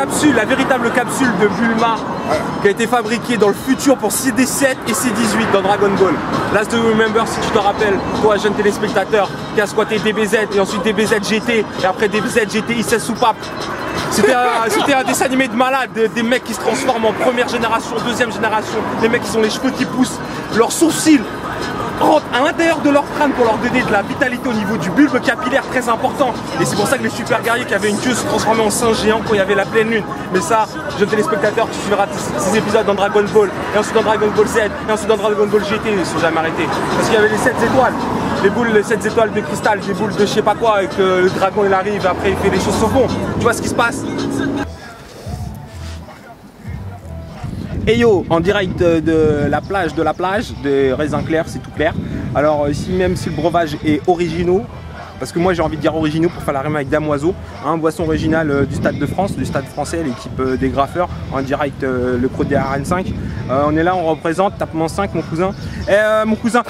capsule, la véritable capsule de Bulma qui a été fabriquée dans le futur pour CD7 et CD18 dans Dragon Ball. Last do you remember, si tu te rappelles, toi jeune téléspectateur qui a squatté DBZ et ensuite DBZ GT et après DBZ GT 16 soupapes. C'était un dessin animé de malade, des mecs qui se transforment en première génération, deuxième génération, des mecs qui ont les cheveux qui poussent, leurs sourcils rentrent à l'intérieur de leur crâne pour leur donner de la vitalité au niveau du bulbe capillaire très important. Et c'est pour ça que les super guerriers qui avaient une queue se transformaient en singe géant quand il y avait la pleine lune. Mais ça, jeune téléspectateur, tu suivras ces épisodes dans Dragon Ball, et ensuite dans Dragon Ball Z, et ensuite dans Dragon Ball GT, ils ne sont jamais arrêtés. Parce qu'il y avait les 7 étoiles. Les boules, les 7 étoiles de cristal, des boules de je sais pas quoi, et que le dragon il arrive, après il fait les choses au fond. Tu vois ce qui se passe? Et yo, en direct de la plage de Raisin Clair, c'est tout clair. Alors ici, même si le breuvage est originaux, parce que moi j'ai envie de dire originaux pour faire la rime avec Damoiseau, hein, boisson originale du Stade de France, du Stade français, l'équipe des graffeurs, en direct le pro des RN5. On est là, on représente, tapement 5 mon cousin. Mon cousin,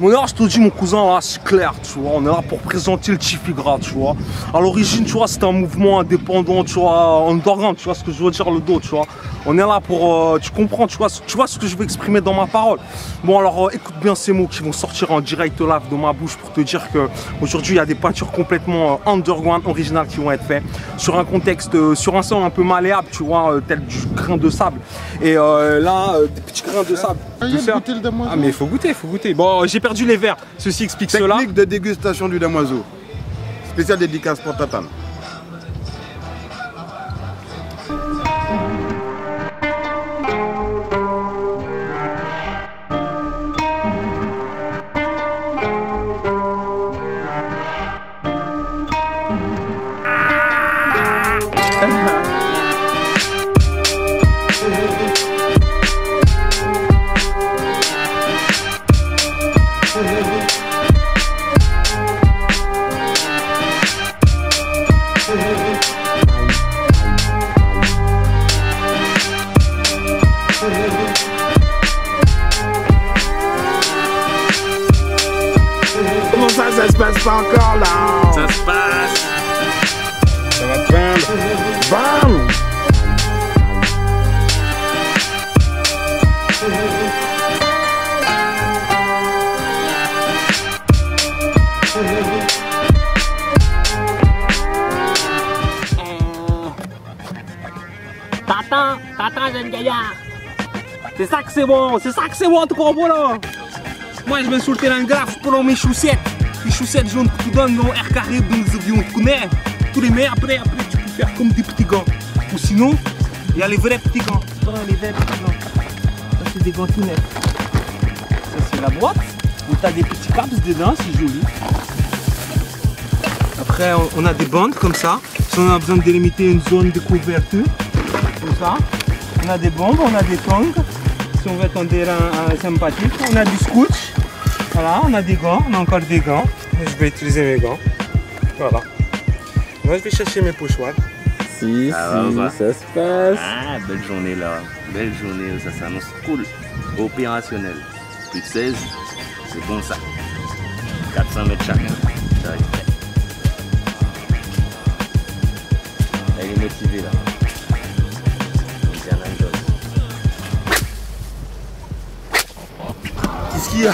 alors je te dis mon cousin, là c'est clair, tu vois, on est là pour présenter le Tifigra, tu vois. À l'origine, tu vois, c'était un mouvement indépendant, tu vois, underground, tu vois ce que je veux dire, le dos, tu vois. On est là pour, tu comprends, tu vois ce que je veux exprimer dans ma parole. Bon alors, écoute bien ces mots qui vont sortir en direct live de ma bouche pour te dire que aujourd'hui il y a des peintures complètement underground, originales qui vont être faites sur un contexte, sur un sol un peu malléable, tu vois, tel du grain de sable. Et là, des petits grains de sable. Ah mais il faut goûter, faut goûter. Bon, j'ai perdu les verres, ceci explique cela. Technique de dégustation du damoiseau. Spécial dédicace pour Tatane. Comment ça se passe pas encore là? Ça se passe. Ça va prendre. Bam! T'attends, jeune gaillard. C'est ça que c'est bon, tu comprends là. Moi je vais sous le terrain grave, je prends mes chaussettes. Les chaussettes jaunes que tu donnes dans R carré dans les avions, tu connais. Tous les mecs après tu peux faire comme des petits gants. Ou sinon, il y a les vrais petits gants. Tu prends les vrais petits gants. Ça c'est des gants tout neufs. Ça c'est la boîte où tu as des petits caps dedans, c'est joli. Après on a des bandes comme ça. Si on a besoin de délimiter une zone de couverture, comme ça. On a des bombes, on a des tongs. Si on veut être en terrain sympathique, on a du scotch. Voilà, on a des gants, on a encore des gants. Je vais utiliser mes gants. Voilà. Moi je vais chercher mes pochoirs. Si, ça se passe. Ah, belle journée là. Belle journée, ça s'annonce cool. Opérationnel. Plus de 16, c'est bon ça. 400 mètres chacun. Ça va être fait. Elle est motivée là. Qu'est-ce qu'il y a?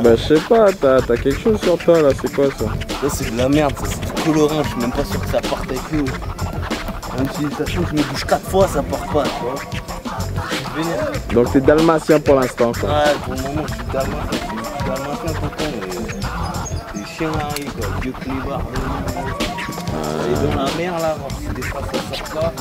Bah je sais pas, t'as quelque chose sur toi là, c'est quoi ça? Ça c'est de la merde, ça c'est du colorant, je suis même pas sûr que ça parte avec nous. Même si ça change, je me bouge 4 fois, ça part pas, tu vois. Je suis vénère. Donc t'es dalmatien pour l'instant quoi. Ouais, pour le moment je suis dalmatien content, mais les chiens arrivent quoi, vieux clébard. Et dans la mer là, voir si des fois ça sort pas.